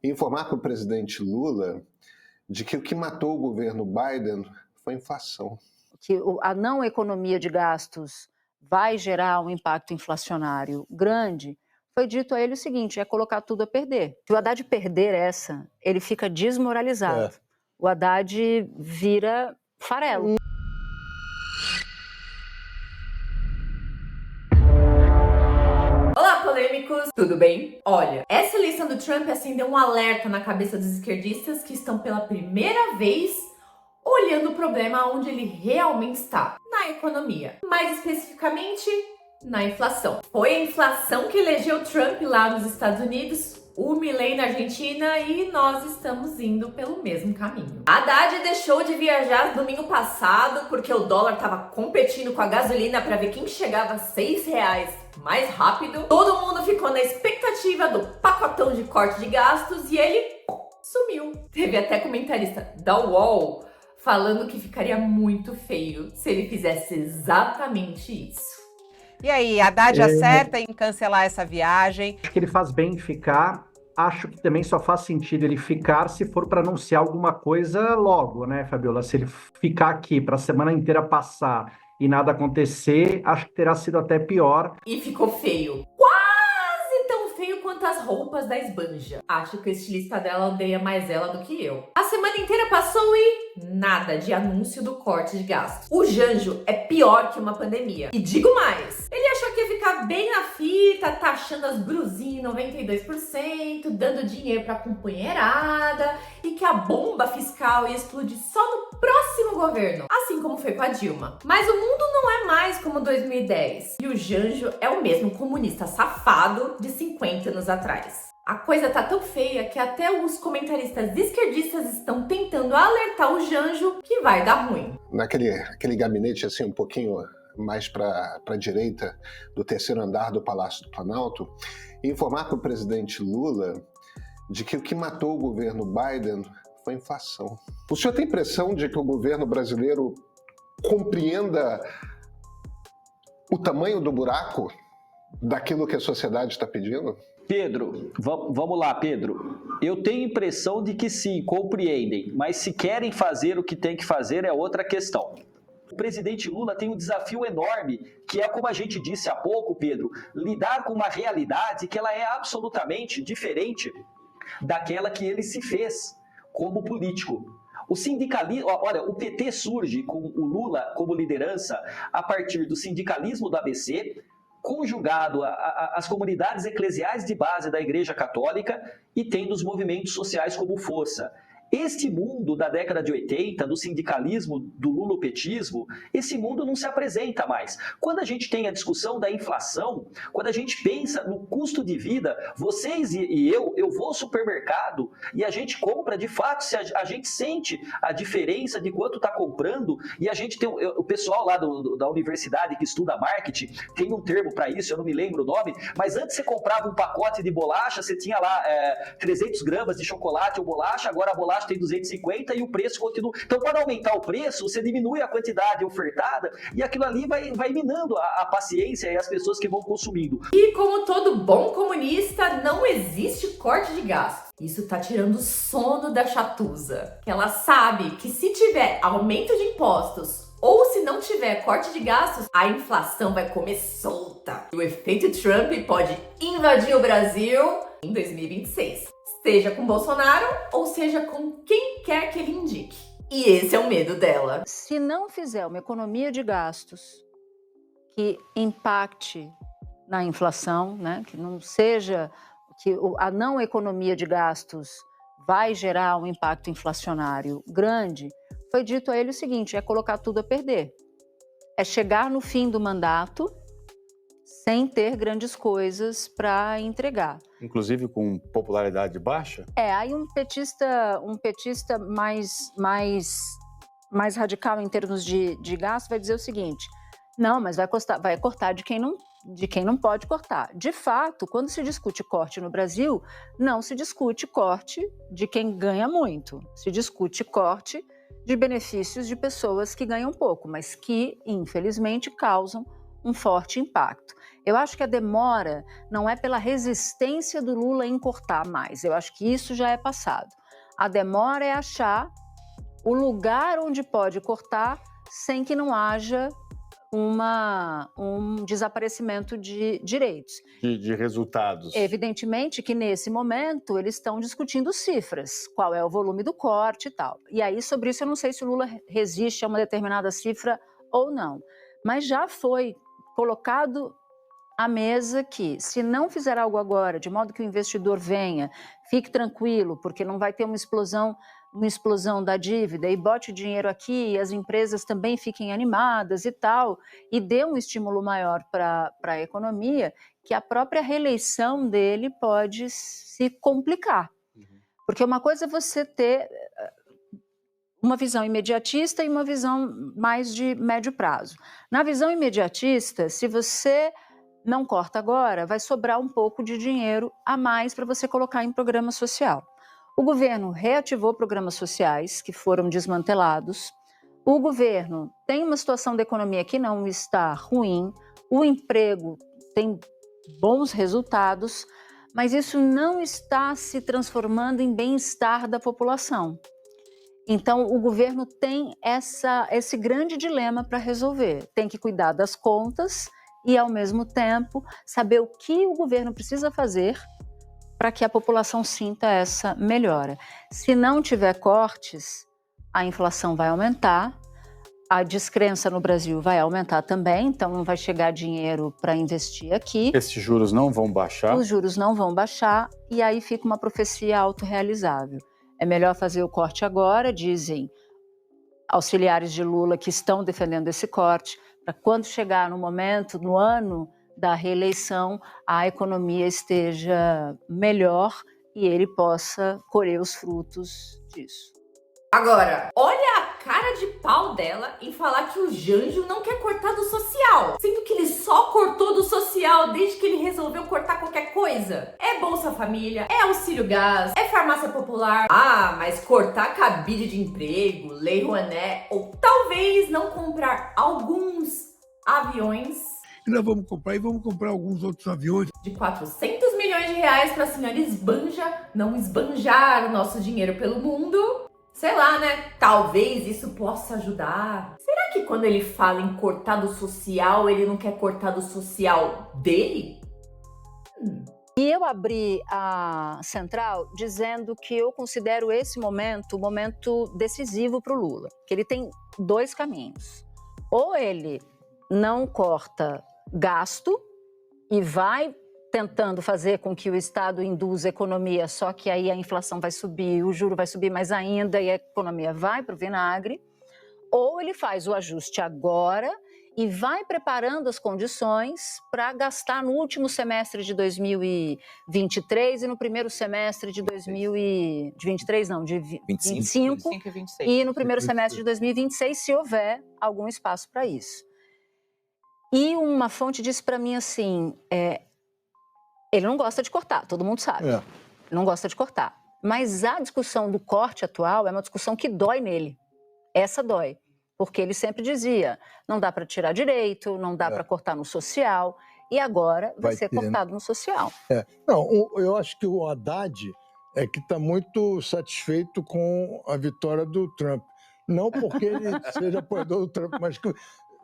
e informar para o presidente Lula de que o que matou o governo Biden foi a inflação. Que a não economia de gastos vai gerar um impacto inflacionário grande, foi dito a ele o seguinte: é colocar tudo a perder. Se o Haddad perder essa, ele fica desmoralizado. O Haddad vira farelo. Olá, polêmicos! Tudo bem? Olha, essa eleição do Trump acendeu um alerta na cabeça dos esquerdistas que estão pela primeira vez olhando o problema onde ele realmente está, na economia. Mais especificamente, na inflação. Foi a inflação que elegeu Trump lá nos Estados Unidos, o Milei na Argentina e nós estamos indo pelo mesmo caminho. Haddad deixou de viajar no domingo passado porque o dólar estava competindo com a gasolina para ver quem chegava a R$6 mais rápido. Todo mundo ficou na expectativa do pacotão de corte de gastos e ele sumiu. Teve até comentarista da UOL falando que ficaria muito feio se ele fizesse exatamente isso. E aí, Haddad acerta em cancelar essa viagem? Acho que ele faz bem em ficar. Acho que também só faz sentido ele ficar se for para anunciar alguma coisa logo, né, Fabiola? Se ele ficar aqui para a semana inteira passar e nada acontecer, acho que terá sido até pior. E ficou feio. Quase tão feio quanto as roupas da esbanja. Acho que o estilista dela odeia mais ela do que eu. A semana inteira passou e nada de anúncio do corte de gastos. O Janjo é pior que uma pandemia. E digo mais, ele achou que ia ficar bem na fita, taxando as brusinhas em 92%, dando dinheiro pra companheirada, e que a bomba fiscal ia explodir só no próximo governo, assim como foi com a Dilma. Mas o mundo não é mais como 2010, e o Janjo é o mesmo comunista safado de 50 anos atrás. A coisa tá tão feia que até os comentaristas esquerdistas estão tentando alertar o Janjo que vai dar ruim. Naquele gabinete assim um pouquinho mais para a direita do terceiro andar do Palácio do Planalto, e informar para o presidente Lula de que o que matou o governo Biden foi a inflação. O senhor tem impressão de que o governo brasileiro compreenda o tamanho do buraco daquilo que a sociedade está pedindo? Pedro, vamos lá, Pedro. Eu tenho impressão de que sim, compreendem, mas se querem fazer o que tem que fazer é outra questão. O presidente Lula tem um desafio enorme, que é, como a gente disse há pouco, Pedro, lidar com uma realidade que ela é absolutamente diferente daquela que ele se fez como político. O sindicalismo, olha, o PT surge com o Lula como liderança a partir do sindicalismo do ABC, conjugado às comunidades eclesiais de base da Igreja Católica e tendo os movimentos sociais como força. Este mundo da década de 80, do sindicalismo, do lulopetismo, esse mundo não se apresenta mais. Quando a gente tem a discussão da inflação, quando a gente pensa no custo de vida, vocês e eu vou ao supermercado e a gente compra, de fato, se a gente sente a diferença de quanto está comprando, e a gente tem o pessoal lá da universidade que estuda marketing, tem um termo para isso, eu não me lembro o nome, mas antes você comprava um pacote de bolacha, você tinha lá 300 gramas de chocolate ou bolacha, agora a bolacha tem 250 e o preço continua. Então, para aumentar o preço, você diminui a quantidade ofertada e aquilo ali vai minando a paciência e as pessoas que vão consumindo. E como todo bom comunista, não existe corte de gastos. Isso tá tirando o sono da chatuza. Que ela sabe que se tiver aumento de impostos ou se não tiver corte de gastos, a inflação vai comer solta. E o efeito Trump pode invadir o Brasil em 2026. Seja com Bolsonaro ou seja com quem quer que ele indique. E esse é o medo dela. Se não fizer uma economia de gastos que impacte na inflação, né, que não seja que a não economia de gastos vai gerar um impacto inflacionário grande, foi dito a ele o seguinte: é colocar tudo a perder. É chegar no fim do mandato sem ter grandes coisas para entregar. Inclusive com popularidade baixa? Aí um petista mais radical em termos de gasto vai dizer o seguinte: não, mas vai cortar de quem não pode cortar. De fato, quando se discute corte no Brasil, não se discute corte de quem ganha muito. Se discute corte de benefícios de pessoas que ganham pouco, mas que, infelizmente, causam um forte impacto. Eu acho que a demora não é pela resistência do Lula em cortar mais, eu acho que isso já é passado. A demora é achar o lugar onde pode cortar sem que não haja um desaparecimento de direitos. De resultados. Evidentemente que nesse momento eles estão discutindo cifras, qual é o volume do corte e tal. E aí sobre isso eu não sei se o Lula resiste a uma determinada cifra ou não. Mas já foi colocado à mesa que, se não fizer algo agora, de modo que o investidor venha, fique tranquilo, porque não vai ter uma explosão da dívida, e bote dinheiro aqui, e as empresas também fiquem animadas e tal, e dê um estímulo maior para a economia, que a própria reeleição dele pode se complicar. Porque uma coisa é você ter uma visão imediatista e uma visão mais de médio prazo. Na visão imediatista, se você não corta agora, vai sobrar um pouco de dinheiro a mais para você colocar em programa social. O governo reativou programas sociais que foram desmantelados. O governo tem uma situação da economia que não está ruim. O emprego tem bons resultados, mas isso não está se transformando em bem-estar da população. Então, o governo tem esse grande dilema para resolver. Tem que cuidar das contas e, ao mesmo tempo, saber o que o governo precisa fazer para que a população sinta essa melhora. Se não tiver cortes, a inflação vai aumentar, a descrença no Brasil vai aumentar também, então não vai chegar dinheiro para investir aqui. Esses juros não vão baixar? Os juros não vão baixar e aí fica uma profecia autorrealizável. É melhor fazer o corte agora, dizem auxiliares de Lula que estão defendendo esse corte, para quando chegar no momento, no ano da reeleição, a economia esteja melhor e ele possa colher os frutos disso. Agora, olha a cara de pau dela em falar que o Janjo não quer cortar do social, sendo que ele só cortou do social desde que ele resolveu cortar qualquer coisa. É Bolsa Família, é auxílio gás, é farmácia popular. Ah, mas cortar cabide de emprego, Lei Rouanet, ou talvez não comprar alguns aviões. E nós vamos comprar, e vamos comprar alguns outros aviões. De 400 milhões de reais para a senhora esbanja, não esbanjar o nosso dinheiro pelo mundo. Sei lá, né? Talvez isso possa ajudar. Será que quando ele fala em cortar do social, ele não quer cortar do social dele? E eu abri a Central dizendo que eu considero esse momento o momento decisivo para o Lula. Que ele tem dois caminhos. Ou ele não corta gasto e vai tentando fazer com que o Estado induza a economia, só que aí a inflação vai subir, o juro vai subir mais ainda e a economia vai para o vinagre, ou ele faz o ajuste agora e vai preparando as condições para gastar no último semestre de 2023 e no primeiro semestre de 2023, não, de 25 e 26. E no primeiro semestre de 2026, se houver algum espaço para isso. E uma fonte disse para mim assim, ele não gosta de cortar, todo mundo sabe. Ele não gosta de cortar. Mas a discussão do corte atual é uma discussão que dói nele. Essa dói. Porque ele sempre dizia, não dá para tirar direito, não dá para cortar no social, e agora vai ser cortado no social. Não, eu acho que o Haddad é que está muito satisfeito com a vitória do Trump. Não porque ele seja apoiador do Trump, mas que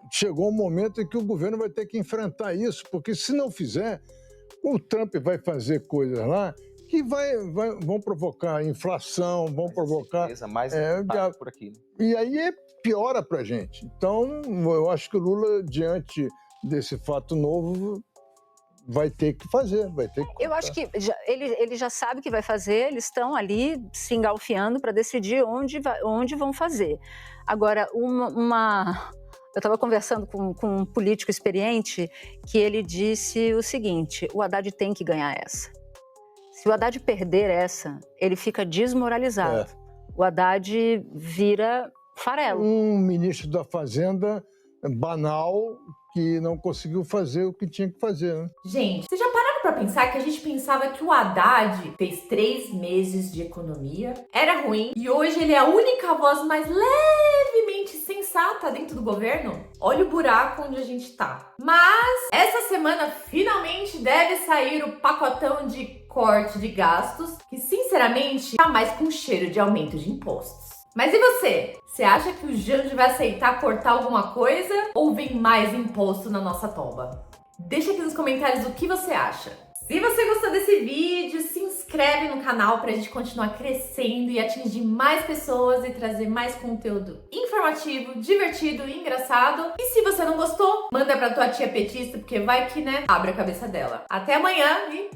chegou um momento em que o governo vai ter que enfrentar isso, porque se não fizer, o Trump vai fazer coisas lá que vão provocar inflação, vão provocar... mais por aqui. E aí piora para a gente. Então, eu acho que o Lula, diante desse fato novo, vai ter que fazer, vai ter que cortar. Eu acho que ele já sabe o que vai fazer, eles estão ali se engalfiando para decidir onde vão fazer. Agora, eu estava conversando com um político experiente que ele disse o seguinte, o Haddad tem que ganhar essa. Se o Haddad perder essa, ele fica desmoralizado. O Haddad vira farelo. Um ministro da Fazenda banal que não conseguiu fazer o que tinha que fazer, né? Gente, vocês já pararam pra pensar que a gente pensava que o Haddad fez 3 meses de economia, era ruim, e hoje ele é a única voz mais levemente sensata dentro do governo? Olha o buraco onde a gente tá. Mas essa semana finalmente deve sair o pacotão de corte de gastos, que sinceramente tá mais com cheiro de aumento de impostos. Mas e você? Você acha que o Janja vai aceitar cortar alguma coisa ou vem mais imposto na nossa toba? Deixa aqui nos comentários o que você acha. Se você gostou desse vídeo, se inscreve no canal pra gente continuar crescendo e atingir mais pessoas e trazer mais conteúdo informativo, divertido e engraçado. E se você não gostou, manda pra tua tia petista, porque vai que, né, abre a cabeça dela. Até amanhã e